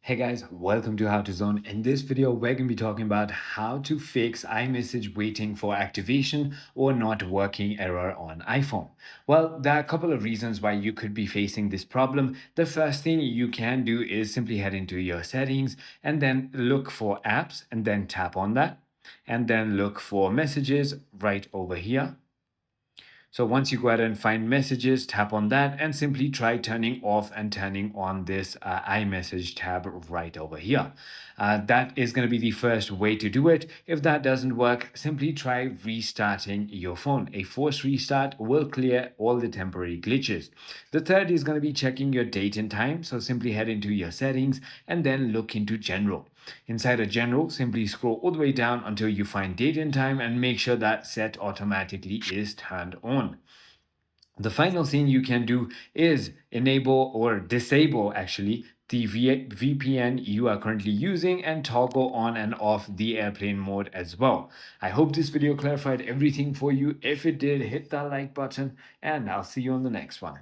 Hey guys, welcome to How to Zone. In this video, we're going to be talking about how to fix iMessage waiting for activation or not working error on iPhone. Well, there are a couple of reasons why you could be facing this problem. The first thing you can do is simply head into your settings and then look for apps and then tap on that and then look for messages right over here. So once you go ahead and find messages, tap on that and simply try turning off and turning on this iMessage tab right over here. That is going to be the first way to do it. If that doesn't work, simply try restarting your phone. A forced restart will clear all the temporary glitches. The third is going to be checking your date and time. So simply head into your settings and then look into general. Inside of general, simply scroll all the way down until you find date and time and make sure that set automatically is turned on. The final thing you can do is enable or disable actually the VPN you are currently using and toggle on and off the airplane mode as well. I hope this video clarified everything for you. If it did, hit that like button and I'll see you on the next one.